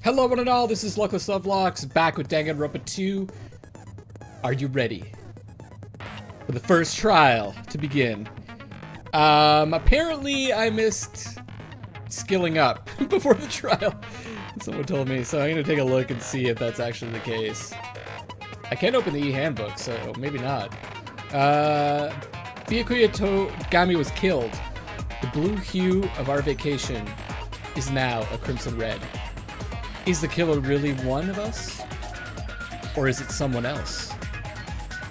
Hello one and all, this is Luckless Lovelocks, back with Danganronpa 2. Are you ready for the first trial to begin? Apparently I missed skilling up before the trial. Someone told me, so I'm gonna take a look and see if that's actually the case. I can't open the e-handbook, so maybe not. Byakuya Togami was killed. The blue hue of our vacation is now a crimson red. Is the killer really one of us? Or is it someone else?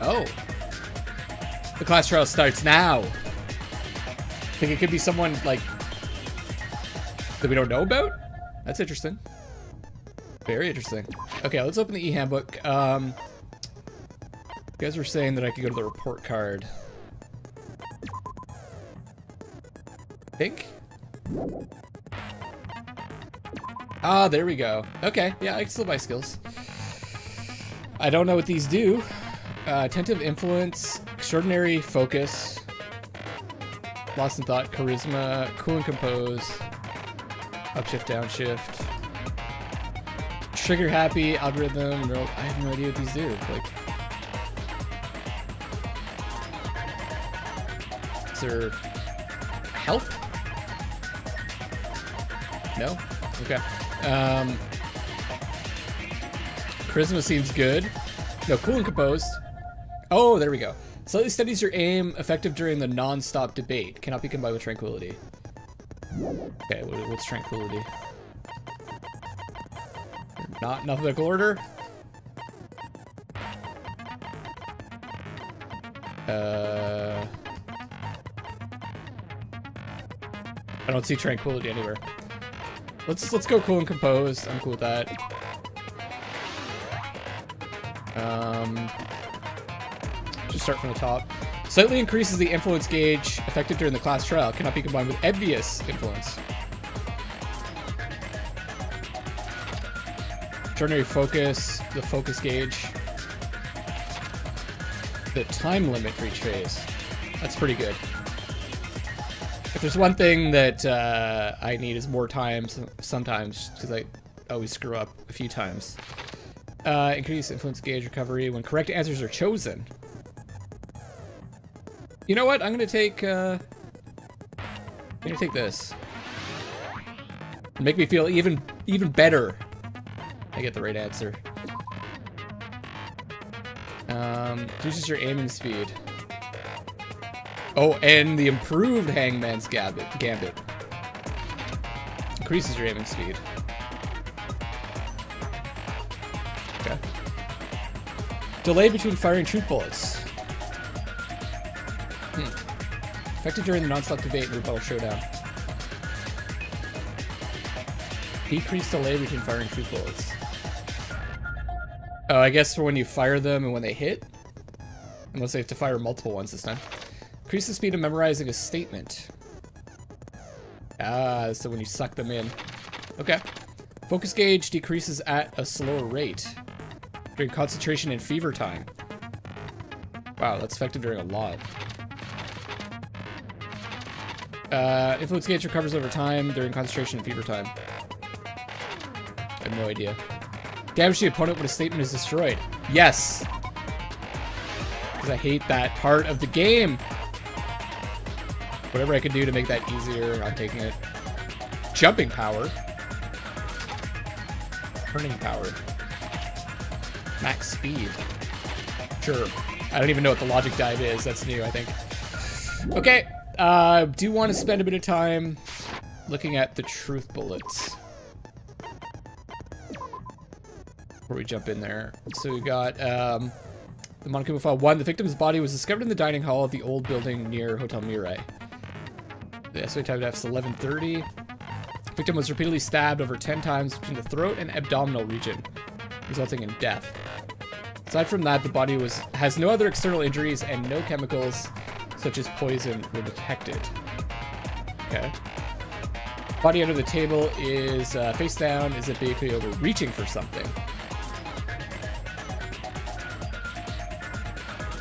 Oh. The class trial starts now. Think it could be someone, like, that we don't know about? That's interesting. Very interesting. Okay, let's open the e-handbook. You guys were saying that I could go to the report card. I think? Ah, there we go. Okay, yeah, I can still buy skills. I don't know what these do. Attentive influence, extraordinary focus, lost in thought, charisma, cool and compose, upshift, downshift, trigger happy, algorithm, I have no idea what these do. Like, is there health? No? Okay. Charisma seems good. No, cool and composed. Oh, there we go. Slightly steadies your aim, effective during the non-stop debate. Cannot be combined with tranquility. Okay, what's tranquility? Not in alphabetical order. I don't see tranquility anywhere. Let's go cool and composed. I'm cool with that. Just start from the top. Slightly increases the influence gauge effective during the class trial. Cannot be combined with envious influence. Extraordinary focus. The focus gauge. The time limit for each phase. That's pretty good. If there's one thing that I need is more time sometimes, because I always screw up a few times. Increase influence gauge recovery when correct answers are chosen. You know what? I'm gonna take this. Make me feel even better. I get the right answer. Reduces your aiming speed. Oh, and the improved Hangman's Gambit. Increases your aiming speed. Okay. Delay between firing truth bullets. Effective during the non-stop debate and rebuttal showdown. Decreased delay between firing truth bullets. Oh, I guess for when you fire them and when they hit? Unless they have to fire multiple ones this time. Increase the speed of memorizing a statement. Ah, so when you suck them in. Okay. Focus gauge decreases at a slower rate during concentration and fever time. Wow, that's effective during a lot. Influence gauge recovers over time during concentration and fever time. I have no idea. Damage the opponent when a statement is destroyed. Yes! Because I hate that part of the game. Whatever I can do to make that easier, I'm taking it. Jumping power. Turning power. Max speed. Sure. I don't even know what the logic dive is. That's new, I think. Okay. Do want to spend a bit of time looking at the truth bullets before we jump in there. So we got the Monokuma File 1. The victim's body was discovered in the dining hall of the old building near Hotel Mirai. The SOA time is 11:30. Victim was repeatedly stabbed over 10 times between the throat and abdominal region, resulting in death. Aside from that, the body has no other external injuries and no chemicals such as poison were detected. Okay. Body under the table is face down. Is it basically over reaching for something?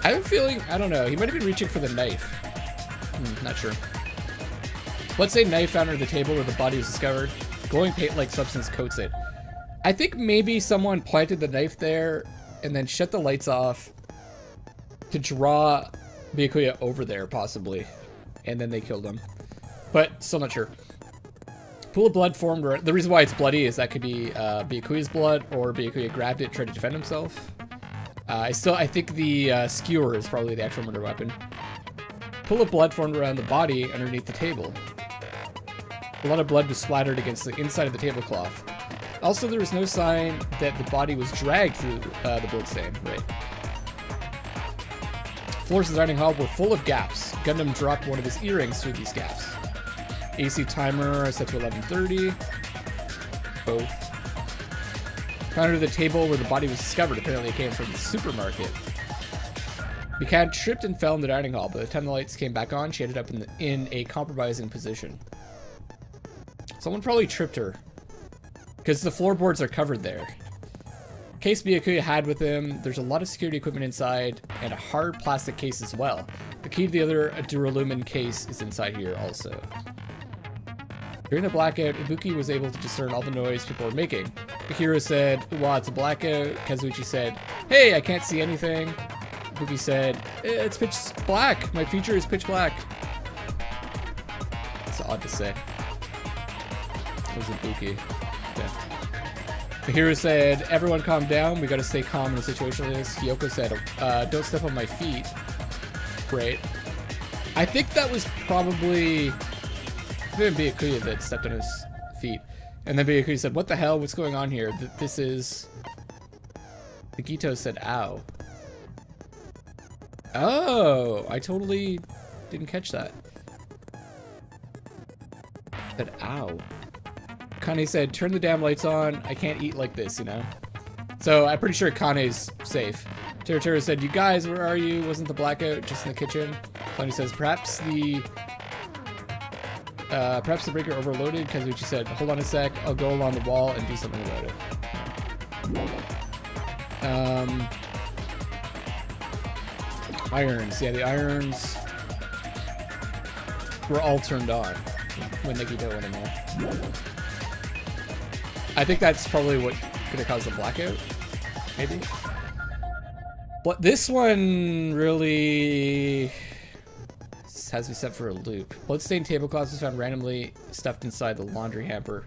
I have a feeling, I don't know, he might have been reaching for the knife. Not sure. Let's say knife found under the table where the body was discovered. Glowing paint-like substance coats it. I think maybe someone planted the knife there and then shut the lights off to draw Byakuya over there, possibly. And then they killed him. But still not sure. Pool of blood formed. The reason why it's bloody is that could be Byakuya's blood, or Byakuya grabbed it, tried to defend himself. I think the skewer is probably the actual murder weapon. Pool of blood formed around the body underneath the table. A lot of blood was splattered against the inside of the tablecloth. Also, there was no sign that the body was dragged through the blood stain. Right. Floors of the dining hall were full of gaps. Gundam dropped one of his earrings through these gaps. AC timer set to 11:30. Both. Found under the table where the body was discovered. Apparently, it came from the supermarket. Buchanan tripped and fell in the dining hall. By the time the lights came back on, she ended up in a compromising position. Someone probably tripped her, because the floorboards are covered there. Case Byakuya had with him, there's a lot of security equipment inside, and a hard plastic case as well. The key to the other duralumin case is inside here also. During the blackout, Ibuki was able to discern all the noise people were making. Akira said, "Wow, it's a blackout." Kazuichi said, "Hey, I can't see anything." Ibuki said, "It's pitch black. My future is pitch black." It's odd to say. It was Ibuki. Yeah. Hiro said, "Everyone calm down. We gotta stay calm in a situation like this." Kyoko said, "Don't step on my feet." Great. I think that was probably Byakuya that stepped on his feet. And then Byakuya said, "What the hell? What's going on here? This is..." Nagito said, "Ow." Oh, I totally didn't catch that. Said, "Ow." Kane said, "Turn the damn lights on. I can't eat like this, you know?" So I'm pretty sure Kane's safe. Teruteru said, "You guys, where are you? Wasn't the blackout just in the kitchen?" Kane says, perhaps the breaker overloaded." Kazuichi said, "Hold on a sec. I'll go along the wall and do something about it." Irons. Yeah, the irons were all turned on when Nagito went in there. I think that's probably what could have caused the blackout, maybe. But this one really has me set for a loop. Bloodstained tablecloths was found randomly stuffed inside the laundry hamper.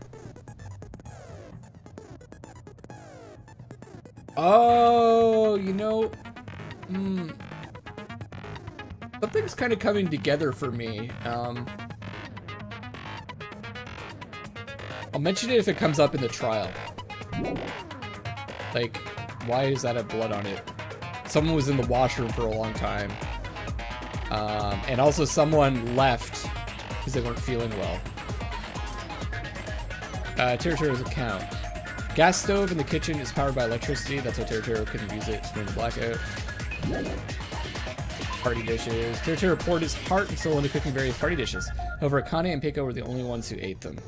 Oh, you know, something's kind of coming together for me. I'll mention it if it comes up in the trial. Like, why does that have blood on it? Someone was in the washroom for a long time. And also someone left because they weren't feeling well. Teruteru's account. Gas stove in the kitchen is powered by electricity. That's why Teruteru couldn't use it during the blackout. Party dishes. Teruteru poured his heart and soul into cooking various party dishes. However, Akane and Peiko were the only ones who ate them.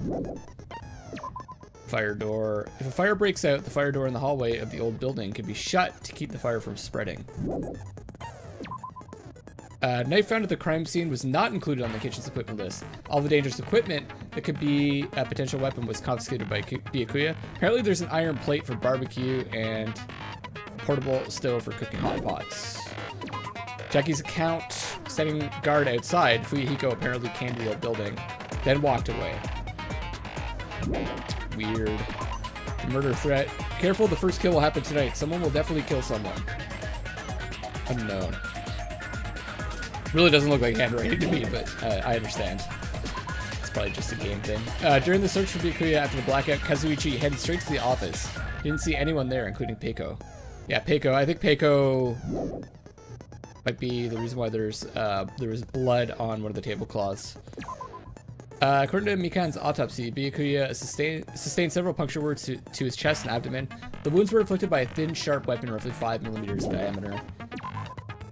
Fire door. If a fire breaks out, the fire door in the hallway of the old building can be shut to keep the fire from spreading. Knife found at the crime scene was not included on the kitchen's equipment list. All the dangerous equipment that could be a potential weapon was confiscated by Byakuya. Apparently there's an iron plate for barbecue and a portable stove for cooking hot pots. Jackie's account, setting guard outside, Fuyuhiko apparently came to the old building, then walked away. Weird. Murder threat. Careful, the first kill will happen tonight. Someone will definitely kill someone. Unknown. Really doesn't look like handwriting to me, but I understand. It's probably just a game thing. During the search for Byakuya after the blackout, Kazuichi headed straight to the office. He didn't see anyone there, including Peiko. Yeah, Peiko. I think Peiko might be the reason why there was blood on one of the tablecloths. According to Mikan's autopsy, Byakuya sustained several puncture wounds to his chest and abdomen. The wounds were inflicted by a thin, sharp weapon roughly 5 millimeters in diameter.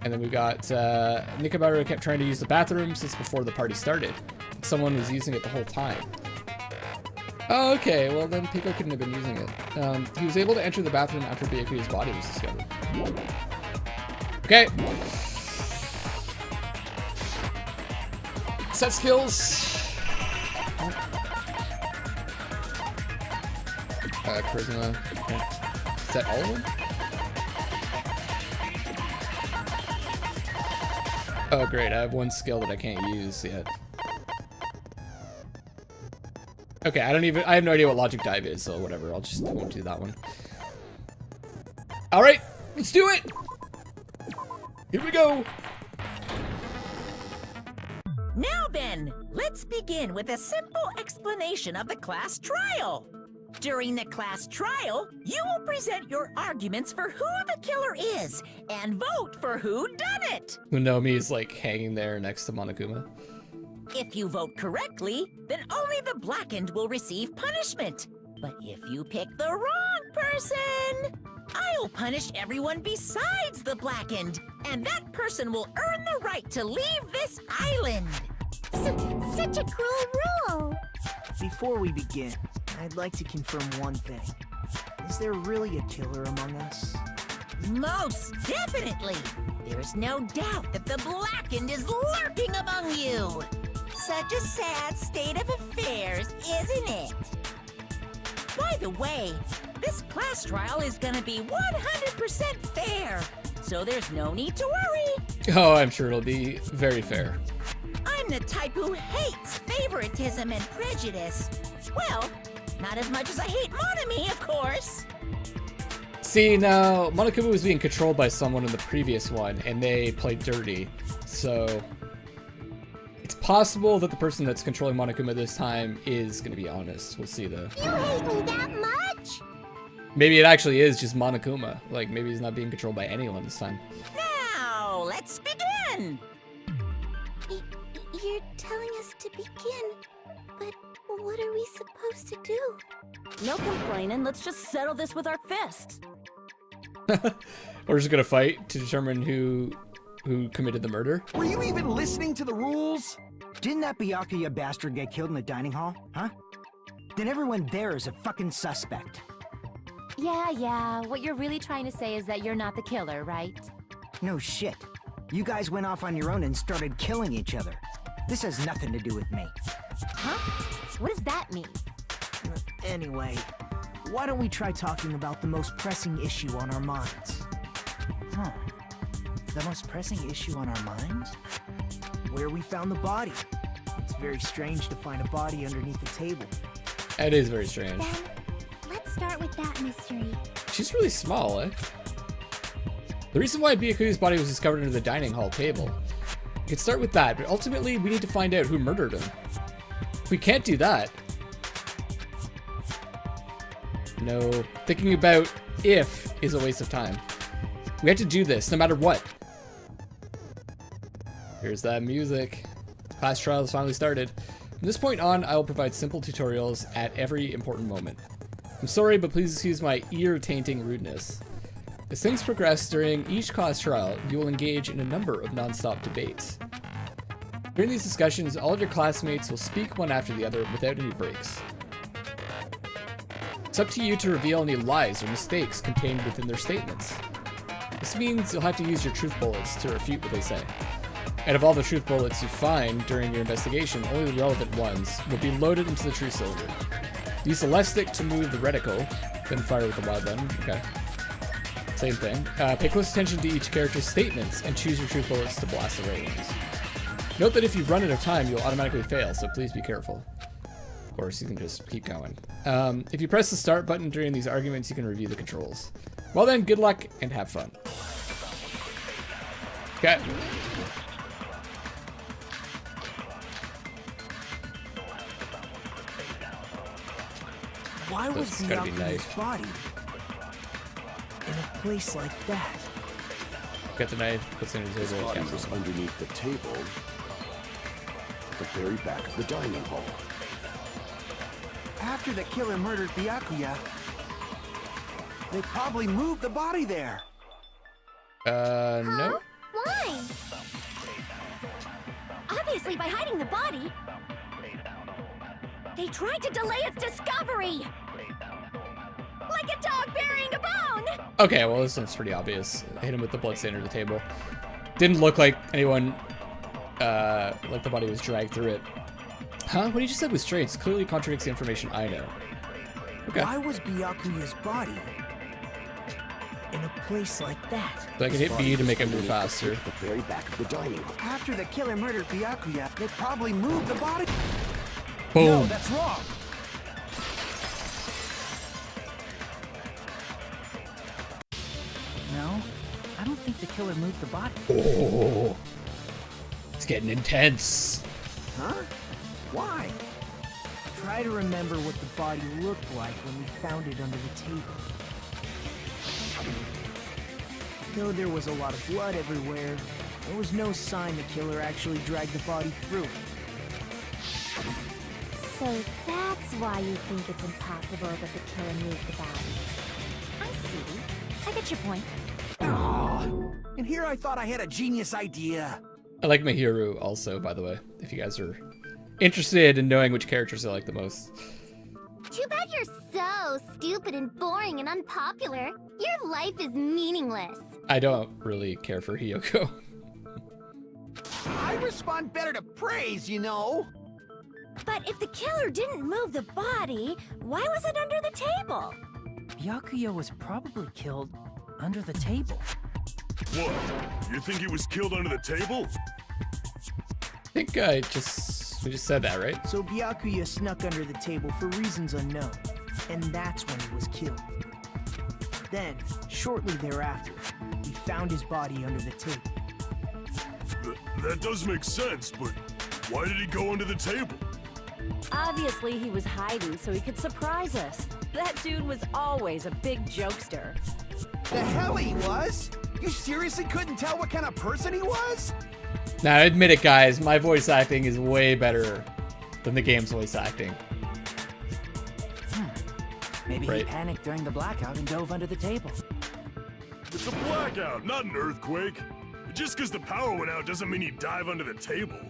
And then we got Nikabaru kept trying to use the bathroom since before the party started. Someone was using it the whole time. Oh, okay, well then Peiko couldn't have been using it. He was able to enter the bathroom after Byakuya's body was discovered. Okay. Set skills. Charisma. Okay. Is that all of them? Oh, great. I have one skill that I can't use yet. Okay, I have no idea what Logic Dive is, so whatever. I won't do that one. All right, let's do it. Here we go. Now then, let's begin with a simple explanation of the class trial. During the class trial, you will present your arguments for who the killer is and vote for who done it. Unomi is like hanging there next to Monokuma. If you vote correctly, then only the blackened will receive punishment. But if you pick the wrong person, I'll punish everyone besides the blackened, and that person will earn the right to leave this island. Such a cruel rule. Before we begin, I'd like to confirm one thing. Is there really a killer among us? Most definitely. There's no doubt that the blackened is lurking among you. Such a sad state of affairs, isn't it? By the way, this class trial is gonna be 100% fair, so there's no need to worry. Oh, I'm sure it'll be very fair. I'm the type who hates favoritism and prejudice. Well, not as much as I hate Monami, of course. See, now, Monokuma was being controlled by someone in the previous one, and they played dirty. So, it's possible that the person that's controlling Monokuma this time is going to be honest. We'll see, though. You hate me that much? Maybe it actually is just Monokuma. Like, maybe he's not being controlled by anyone this time. Now, let's begin. You're telling us to begin, but what are we supposed to do? No complaining, let's just settle this with our fists. We're just going to fight to determine who committed the murder. Were you even listening to the rules? Didn't that Byakuya bastard get killed in the dining hall, huh? Then everyone there is a fucking suspect. Yeah, what you're really trying to say is that you're not the killer, right? No shit. You guys went off on your own and started killing each other. This has nothing to do with me. Huh? What does that mean? Anyway, why don't we try talking about the most pressing issue on our minds? Huh. The most pressing issue on our minds? Where we found the body. It's very strange to find a body underneath the table. It is very strange. Then, let's start with that mystery. She's really small, eh? The reason why Byakuya's body was discovered under the dining hall table. We could start with that, but ultimately we need to find out who murdered him. If we can't do that... No, thinking about if is a waste of time. We have to do this, no matter what. Here's that music. Class trial has finally started. From this point on, I will provide simple tutorials at every important moment. I'm sorry, but please excuse my ear-tainting rudeness. As things progress during each class trial, you will engage in a number of non-stop debates. During these discussions, all of your classmates will speak one after the other without any breaks. It's up to you to reveal any lies or mistakes contained within their statements. This means you'll have to use your truth bullets to refute what they say. Out of all the truth bullets you find during your investigation, only the relevant ones will be loaded into the true cylinder. Use the left stick to move the reticle, then fire with the Y button. Okay. Same thing. Pay close attention to each character's statements and choose your truth bullets to blast the right ones. Note that if you run out of time, you'll automatically fail, so please be careful. Of course, you can just keep going. If you press the start button during these arguments, you can review the controls. Well then, good luck and have fun. Okay. Why was That's gotta be Byakuya's nice. body in a place like that? Got the knife, puts it in the His table. body was underneath the table at the very back of the dining hall. After the killer murdered Byakuya, they probably moved the body there. No. Why? Obviously by hiding the body. They tried to delay its discovery. Like a dog burying a bone. Okay, well this one's pretty obvious. I hit him with the bloodstain under the table. Didn't look like anyone, like the body was dragged through it. Huh? What he just said was strange. It clearly contradicts the information I know. Okay. Why was Byakuya's body in a place like that? So I can hit B to make it move faster. At the very back of the dining hall. After the killer murdered Byakuya, they probably moved the body. Boom. No, that's wrong. No, I don't think the killer moved the body. Oh, it's getting intense. Huh? Why? Try to remember what the body looked like when we found it under the table. Though there was a lot of blood everywhere, there was no sign the killer actually dragged the body through it. So that's why you think it's impossible that the killer moved the body. I see. I get your point. And here I thought I had a genius idea. I like Mahiru also, by the way, if you guys are interested in knowing which characters I like the most. Too bad you're so stupid and boring and unpopular. Your life is meaningless. I don't really care for Hiyoko. I respond better to praise, you know. But if the killer didn't move the body, why was it under the table? Byakuya was probably killed under the table. What? You think he was killed under the table? I think we just said that, right? So Byakuya snuck under the table for reasons unknown, and that's when he was killed. Then, shortly thereafter, we found his body under the table. That does make sense, but why did he go under the table? Obviously, he was hiding so he could surprise us. That dude was always a big jokester. The hell he was? You seriously couldn't tell what kind of person he was? Now, admit it, guys, my voice acting is way better than the game's voice acting. Maybe Right. he panicked during the blackout and dove under the table. It's a blackout, not an earthquake. Just because the power went out doesn't mean he'd dive under the table.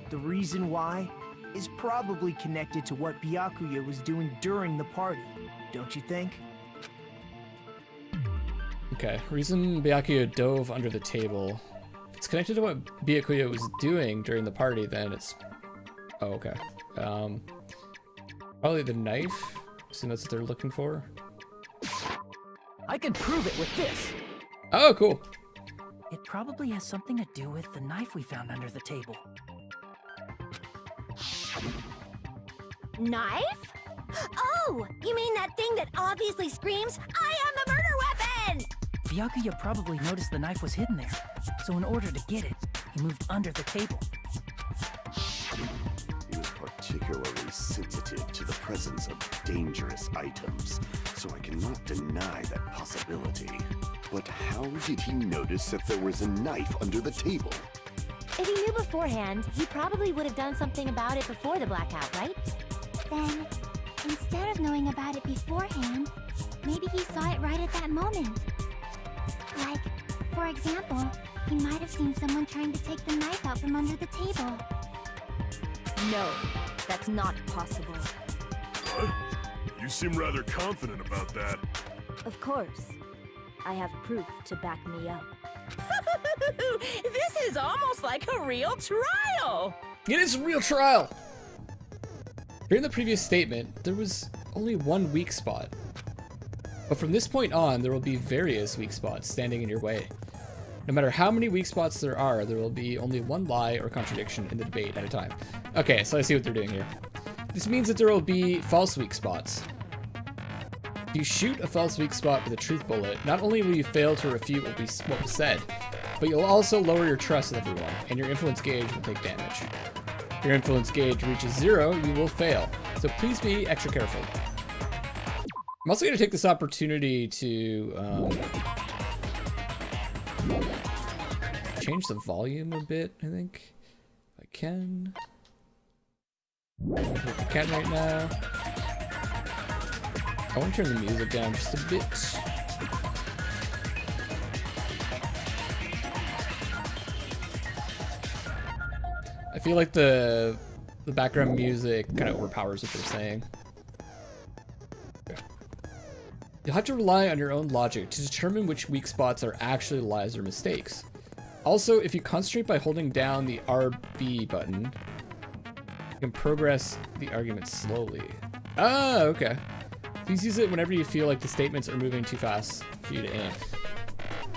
The reason why is probably connected to what Byakuya was doing during the party, don't you think? Okay, reason Byakuya dove under the table. If it's connected to what Byakuya was doing during the party, then it's... Oh, okay. Probably the knife. Assume that's what they're looking for. I can prove it with this. Oh, cool. It probably has something to do with the knife we found under the table. Knife? Oh, you mean that thing that obviously screams, I am the murder weapon! Byakuya probably noticed the knife was hidden there, so in order to get it, he moved under the table. He was particularly sensitive to the presence of dangerous items, so I cannot deny that possibility. But how did he notice that there was a knife under the table? If he knew beforehand, he probably would have done something about it before the blackout, right? Then, instead of knowing about it beforehand, maybe he saw it right at that moment. Like, for example, he might have seen someone trying to take the knife out from under the table. No, that's not possible. What? You seem rather confident about that. Of course. I have proof to back me up. This is almost like a real trial. It is a real trial. During the previous statement, there was only one weak spot. But from this point on, there will be various weak spots standing in your way. No matter how many weak spots there will be only one lie or contradiction in the debate at a time. Okay, so I see what they're doing here. This means that there will be false weak spots. If you shoot a false weak spot with a truth bullet, not only will you fail to refute what was said, but you'll also lower your trust with everyone, and your influence gauge will take damage. If your influence gauge reaches 0, you will fail, so please be extra careful. I'm also going to take this opportunity to change the volume a bit, I think. If I can. I can right now. I want to turn the music down just a bit. I feel like the background music kind of overpowers what they're saying. You'll have to rely on your own logic to determine which weak spots are actually lies or mistakes. Also, if you concentrate by holding down the RB button, you can progress the argument slowly. Ah, okay. Please use it whenever you feel like the statements are moving too fast for you to aim.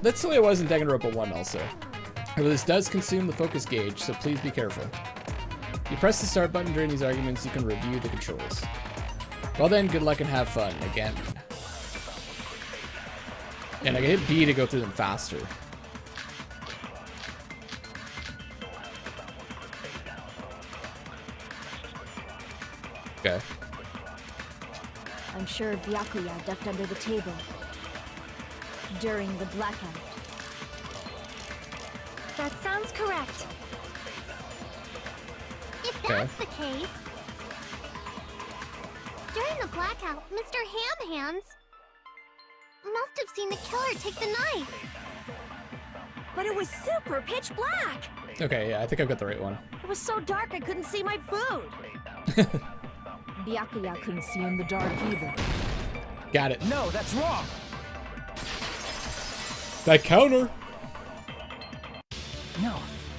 That's the way it was in Danganronpa 1 also. However, this does consume the focus gauge, so please be careful. If you press the start button during these arguments, you can review the controls. Well then, good luck and have fun, again. And I can hit B to go through them faster. Okay. I'm sure Byakuya ducked under the table during the blackout. That sounds correct. If that's the case, during the blackout, Mr. Ham Hands must have seen the killer take the knife. But it was super pitch black. Okay, yeah, I think I've got the right one. It was so dark I couldn't see my food. Byakuya couldn't see in the dark either. Got it. No, that's wrong. That counter. No,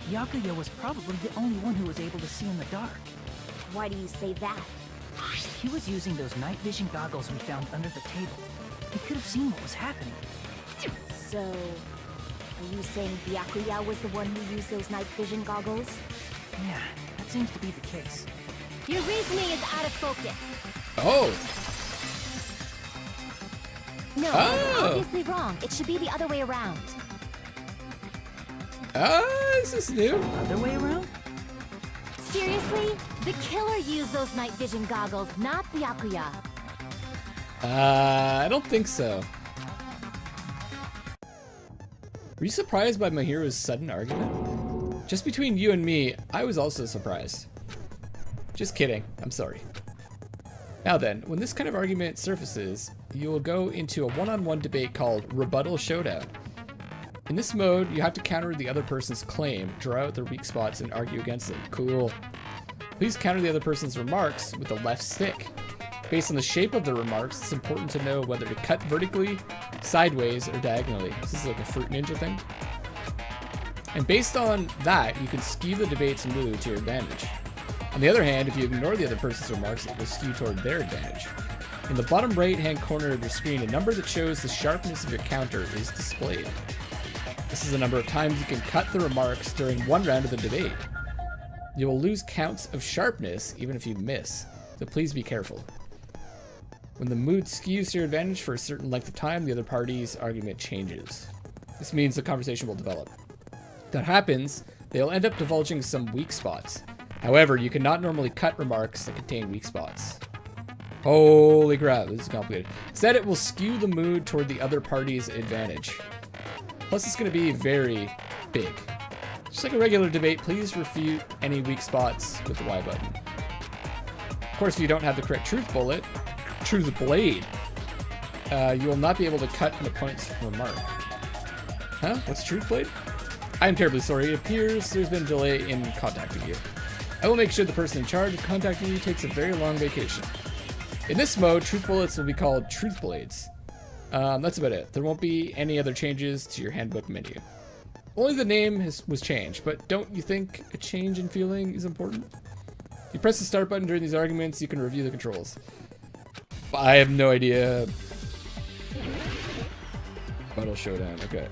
Byakuya was probably the only one who was able to see in the dark. Why do you say that? He was using those night vision goggles we found under the table. He could have seen what was happening. So, are you saying Byakuya was the one who used those night vision goggles? Yeah, that seems to be the case. Your reasoning is out of focus. Oh. No, that's obviously wrong. It should be the other way around. This is new. Other way around? Seriously? The killer used those night vision goggles, not Byakuya. I don't think so. Were you surprised by Mahiru's sudden argument? Just between you and me, I was also surprised. Just kidding, I'm sorry. Now then, when this kind of argument surfaces, you will go into a one-on-one debate called Rebuttal Showdown. In this mode, you have to counter the other person's claim, draw out their weak spots, and argue against them. Cool. Please counter the other person's remarks with the left stick. Based on the shape of the remarks, it's important to know whether to cut vertically, sideways, or diagonally. This is like a Fruit Ninja thing. And based on that, you can skew the debate's mood to your advantage. On the other hand, if you ignore the other person's remarks, it will skew toward their advantage. In the bottom right-hand corner of your screen, a number that shows the sharpness of your counter is displayed. This is the number of times you can cut the remarks during one round of the debate. You will lose counts of sharpness even if you miss, so please be careful. When the mood skews to your advantage for a certain length of time, the other party's argument changes. This means the conversation will develop. If that happens, they'll end up divulging some weak spots. However, you cannot normally cut remarks that contain weak spots. Holy crap, this is complicated. Instead, it will skew the mood toward the other party's advantage. Plus, it's going to be very big. Just like a regular debate, please refute any weak spots with the Y button. Of course, if you don't have the correct truth blade, you will not be able to cut an opponent's remark. Huh? What's truth blade? I am terribly sorry. It appears there's been a delay in contacting you. I will make sure the person in charge of contacting you takes a very long vacation. In this mode, truth bullets will be called truth blades. That's about it. There won't be any other changes to your handbook menu. Only the name was changed, but don't you think a change in feeling is important? If you press the start button during these arguments, you can review the controls. I have no idea. Battle Showdown, okay.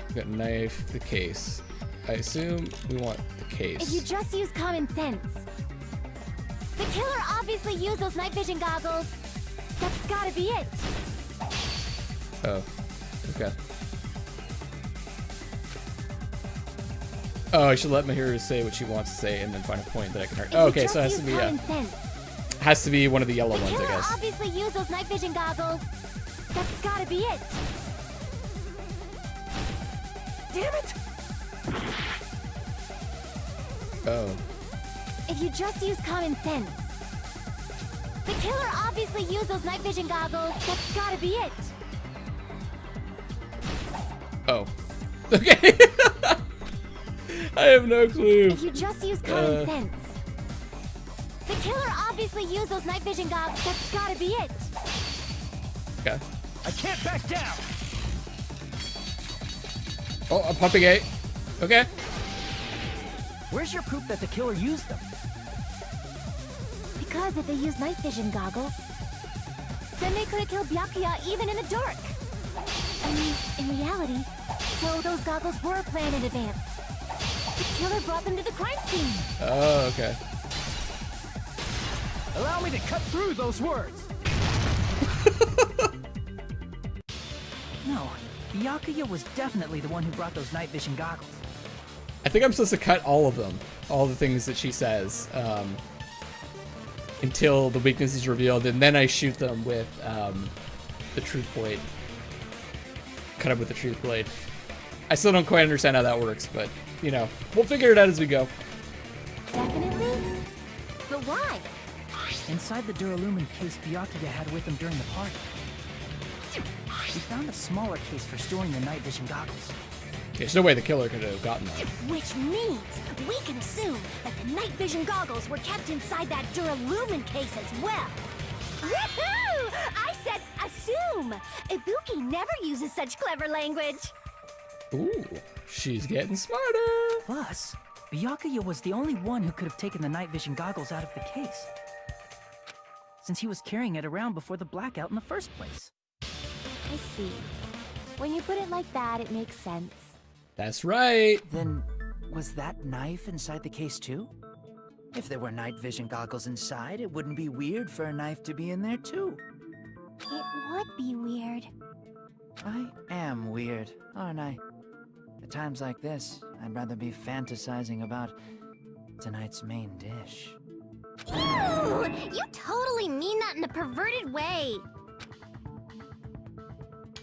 We got knife, the case. I assume we want the case. If you just use common sense. The killer obviously used those night vision goggles. That's gotta be it. Oh, okay. Oh, I should let Mahiru say what she wants to say and then find a point that I can hurt. Oh, okay, so it has to be has to be one of the yellow ones, I guess. Obviously used those night vision goggles. That's gotta be it. Damn it! Oh. If you just use common sense. The killer obviously used those night vision goggles. That's gotta be it. Oh. Okay. I have no clue. If you just use common sense. The killer obviously used those night vision goggles. That's gotta be it. Okay. I can't back down! Oh, I'm pumping A. Okay. Where's your proof that the killer used them? Because if they use night vision goggles, Then they couldn't kill Byakuya even in the dark. I mean, in reality, so those goggles were planned in advance. The killer brought them to the crime scene. Oh, okay. Allow me to cut through those words. No, Byakuya was definitely the one who brought those night vision goggles. I think I'm supposed to cut all of them, all the things that she says, until the weakness is revealed, and then I shoot them with the truth blade. Cut them with the truth blade. I still don't quite understand how that works, but, you know, we'll figure it out as we go. Definitely? But why? Inside the Duralumin case Byakuya had with him during the party, we found a smaller case for storing the night vision goggles. There's no way the killer could have gotten that. Which means we can assume that the night vision goggles were kept inside that Duralumin case as well. Woohoo! I said assume! Ibuki never uses such clever language. Ooh, she's getting smarter. Plus, Byakuya was the only one who could have taken the night vision goggles out of the case, since he was carrying it around before the blackout in the first place. I see. When you put it like that, it makes sense. That's right. Then, was that knife inside the case too? If there were night vision goggles inside, it wouldn't be weird for a knife to be in there too. It would be weird. I am weird, aren't I? At times like this, I'd rather be fantasizing about tonight's main dish. Ew! You totally mean that in a perverted way.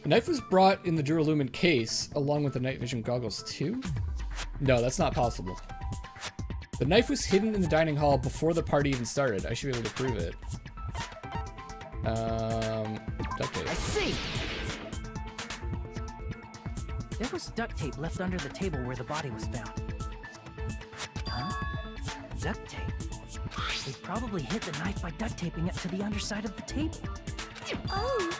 The knife was brought in the Duralumin case along with the night vision goggles too? No, that's not possible. The knife was hidden in the dining hall before the party even started. I should be able to prove it. Duct tape. I see! There was duct tape left under the table where the body was found. Huh? Duct tape? They probably hid the knife by duct taping it to the underside of the table. Oh,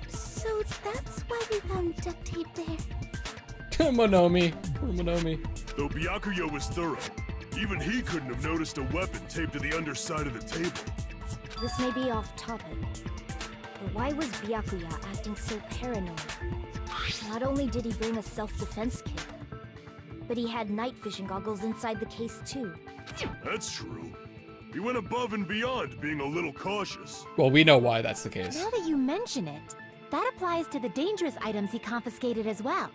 so that's why we found duct tape there. Monomi. Poor Monomi. Though Byakuya was thorough, even he couldn't have noticed a weapon taped to the underside of the table. This may be off topic, but why was Byakuya acting so paranoid? Not only did he bring a self-defense kit, but he had night vision goggles inside the case too. That's true. He went above and beyond being a little cautious. Well, we know why that's the case. Now that you mention it, that applies to the dangerous items he confiscated as well.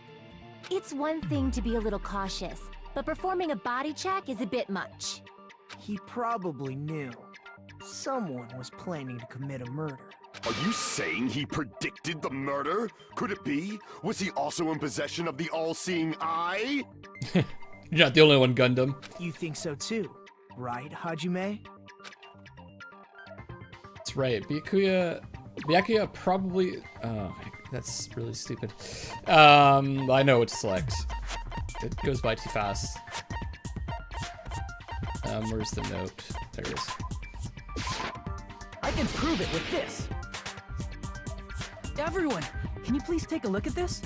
It's one thing to be a little cautious, but performing a body check is a bit much. He probably knew someone was planning to commit a murder. Are you saying he predicted the murder? Could it be? Was he also in possession of the all-seeing eye? You're not the only one, Gundam. You think so too, right, Hajime? That's right. Byakuya probably... Oh, that's really stupid. I know what to select. It goes by too fast. Where's the note? There it is. I can prove it with this. Everyone, can you please take a look at this?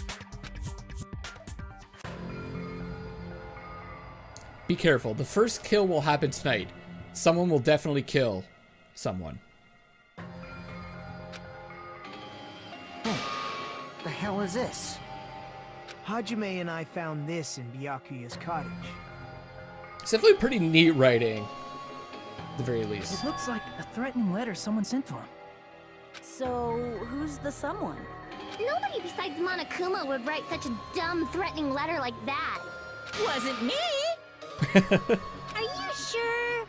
Be careful. The first kill will happen tonight. Someone will definitely kill someone. The hell is this? Hajime and I found this in Byakuya's cottage. It's definitely pretty neat writing, at the very least. It looks like a threatening letter someone sent to him. So, who's the someone? Nobody besides Monokuma would write such a dumb, threatening letter like that. Wasn't me! Are you sure?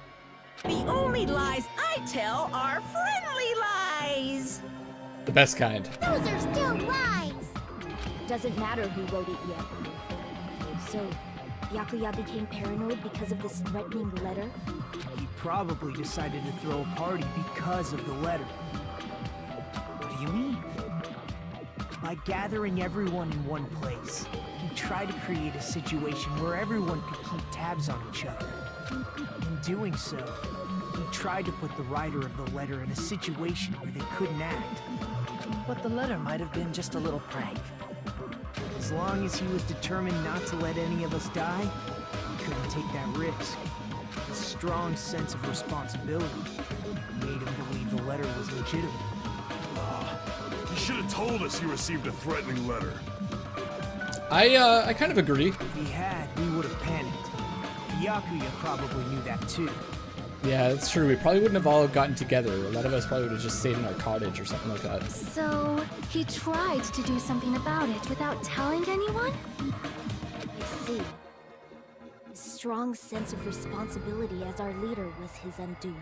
The only lies I tell are friendly lies! The best kind. Those are still lies. Doesn't matter who wrote it yet. So, Byakuya became paranoid because of this threatening letter? He probably decided to throw a party because of the letter. What do you mean? By gathering everyone in one place, he tried to create a situation where everyone could keep tabs on each other. In doing so, he tried to put the writer of the letter in a situation where they couldn't act. But the letter might have been just a little prank. As long as he was determined not to let any of us die, he couldn't take that risk. A strong sense of responsibility made him believe the letter was legitimate. told us he received a threatening letter. I kind of agree. If he had, we would have panicked. Yakuya probably knew that too. Yeah, that's true. We probably wouldn't have all gotten together. A lot of us probably would have just stayed in our cottage or something like that. So, he tried to do something about it without telling anyone? I see. His strong sense of responsibility as our leader was his undoing.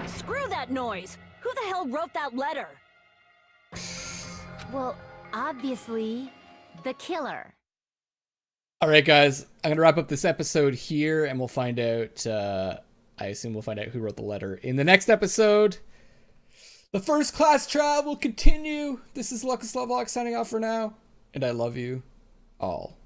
Screw that noise! Who the hell wrote that letter? Well, obviously, the killer. All right, guys, I'm going to wrap up this episode here, and we'll find out, I assume we'll find out who wrote the letter in the next episode. The first class trial will continue. This is Luckless Lovelocks signing off for now, and I love you all.